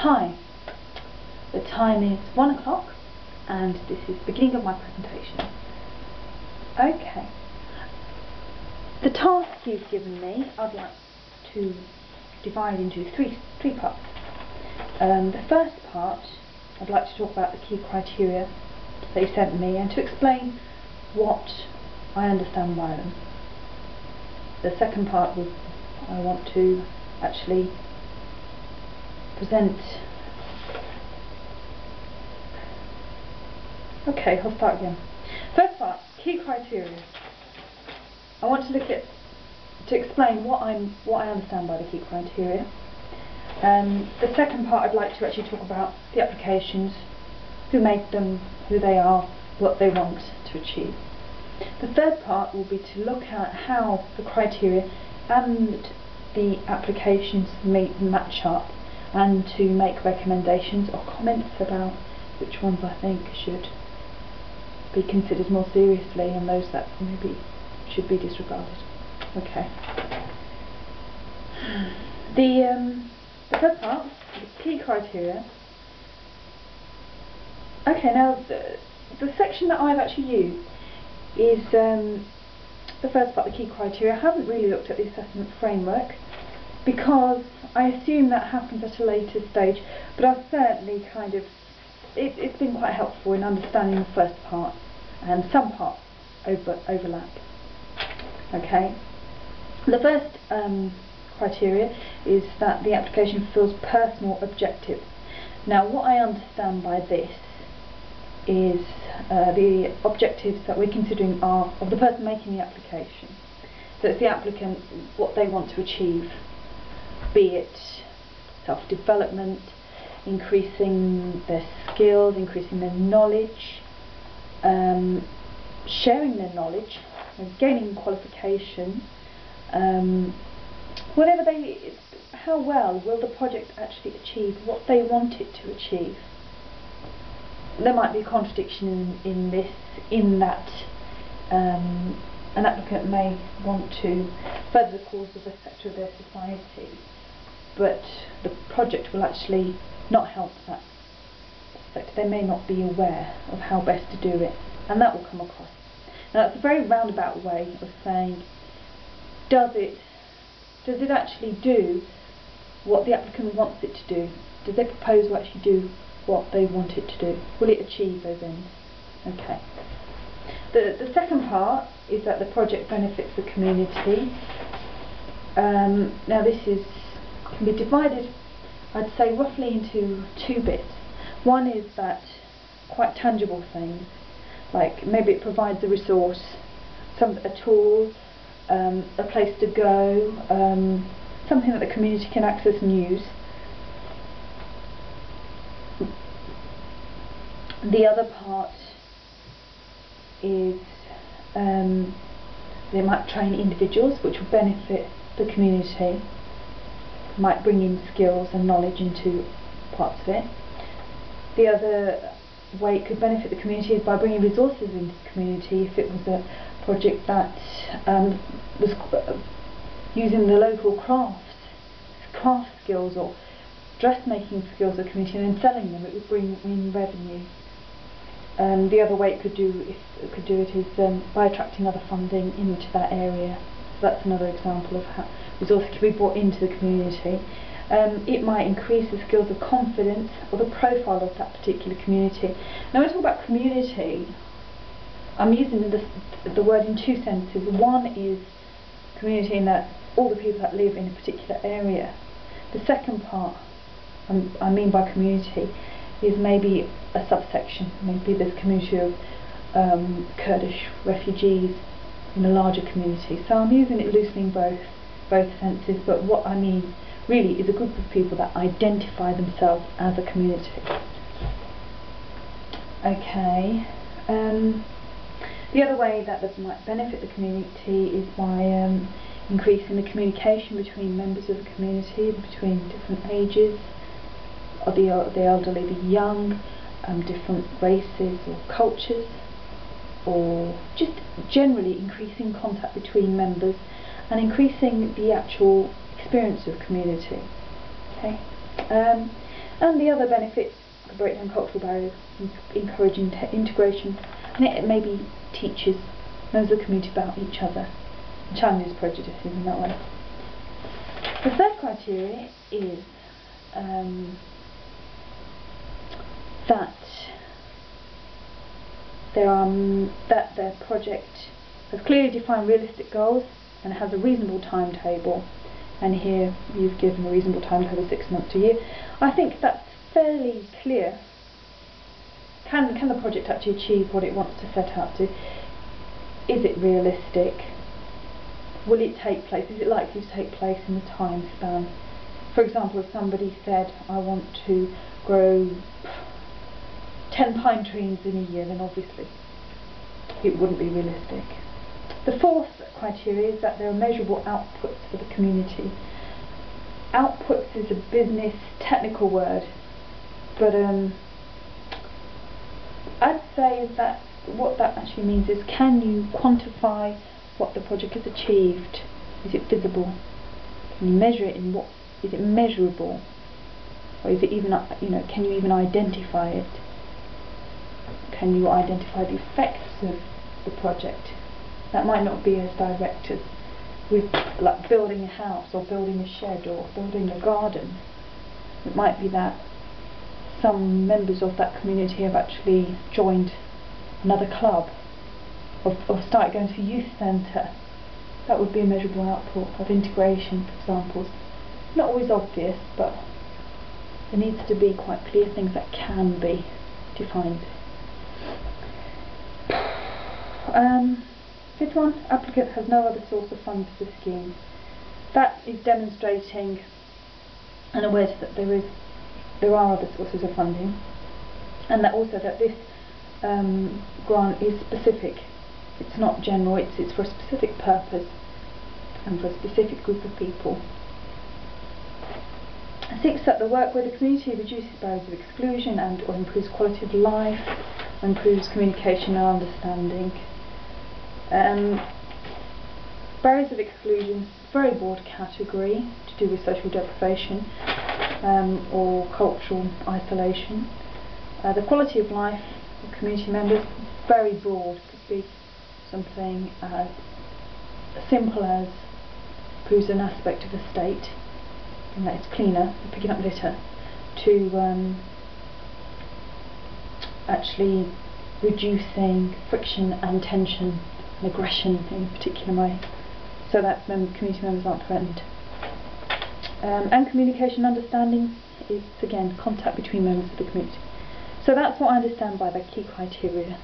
Hi, the time is 1 o'clock and this is the beginning of my presentation. Okay, the task you've given me I'd like to divide into three parts. The first part I'd like to talk about the key criteria that you sent me and to explain what I understand by them. The second part I want to actually present. Okay, I'll start again. First part, key criteria. I want to explain what I understand by the key criteria. The second part I'd like to actually talk about the applications, who made them, who they are, what they want to achieve. The third part will be to look at how the criteria and the applications match up, and to make recommendations or comments about which ones I think should be considered more seriously and those that maybe should be disregarded. Okay. The third part, the key criteria. Okay, now the section that I've actually used is the first part, the key criteria. I haven't really looked at the assessment framework because I assume that happens at a later stage, but I've certainly it's been quite helpful in understanding the first part, and some parts overlap. Okay. The first criteria is that the application fulfills personal objectives. Now, what I understand by this is the objectives that we're considering are of the person making the application. So it's the applicant, what they want to achieve, be it self-development, increasing their skills, increasing their knowledge, sharing their knowledge, gaining qualification, how well will the project actually achieve what they want it to achieve. There might be a contradiction in that an applicant may want to further the cause of a sector of their society, but the project will actually not help that sector. They may not be aware of how best to do it, and that will come across. Now, that's a very roundabout way of saying, does it actually do what the applicant wants it to do? Does their proposal actually do what they want it to do? Will it achieve those ends? Okay. The second part is that the project benefits the community. Now this can be divided, I'd say, roughly into two bits. One is that quite tangible things, like maybe it provides a resource, a tool, a place to go, something that the community can access and use. The other part is they might train individuals, which will benefit the community, might bring in skills and knowledge into parts of it. The other way it could benefit the community is by bringing resources into the community. If it was a project that was using the local craft skills or dressmaking skills of the community and then selling them, it would bring in revenue. The other way it could do it is by attracting other funding into that area. So that's another example of how resources can be brought into the community. It might increase the skills of confidence or the profile of that particular community. Now, when I talk about community, I'm using the word in two senses. One is community in that all the people that live in a particular area. The second part I mean by community is maybe a subsection. Maybe there's a community of Kurdish refugees in a larger community. So I'm using it loosely in both senses, but what I mean really is a group of people that identify themselves as a community. Okay. The other way that might benefit the community is by increasing the communication between members of the community, between different ages, or the elderly, the young, different races or cultures, or just generally increasing contact between members and increasing the actual experience of community. Okay. And the other benefits could break down cultural barriers, encouraging integration, and it maybe teaches members of the community about each other and challenges prejudices in that way. The third criteria is that their project has clearly defined realistic goals and has a reasonable timetable. And here you've given a reasonable timetable, 6 months to a year. I think that's fairly clear. Can the project actually achieve what it wants to set out to? Is it realistic? Will it take place? Is it likely to take place in the time span? For example, if somebody said, I want to grow 10 pine trees in a year, then obviously it wouldn't be realistic. The fourth criteria is that there are measurable outputs for the community. Outputs is a business technical word, but I'd say that what that actually means is, can you quantify what the project has achieved? Is it visible? Can you measure it in what? Is it measurable? Or is it even, can you even identify it? Can you identify the effects of the project? That might not be as direct as with like building a house or building a shed or building a garden. It might be that some members of that community have actually joined another club or started going to a youth centre. That would be a measurable output of integration, for example. Not always obvious, but there needs to be quite clear things that can be defined. Fifth one, applicant has no other source of funds for the scheme. That is demonstrating an awareness that there are other sources of funding, and that also that this grant is specific. It's not general, it's for a specific purpose and for a specific group of people. Six, that the work where the community reduces barriers of exclusion and or improves quality of life, or improves communication and understanding. Barriers of exclusion, very broad category to do with social deprivation or cultural isolation. The quality of life of community members, very broad. Could be something as simple as improves an aspect of the state, and that it's cleaner, picking up litter, to actually reducing friction and tension and aggression in a particular way, so that community members aren't threatened. And communication understanding is again contact between members of the community. So that's what I understand by the key criteria.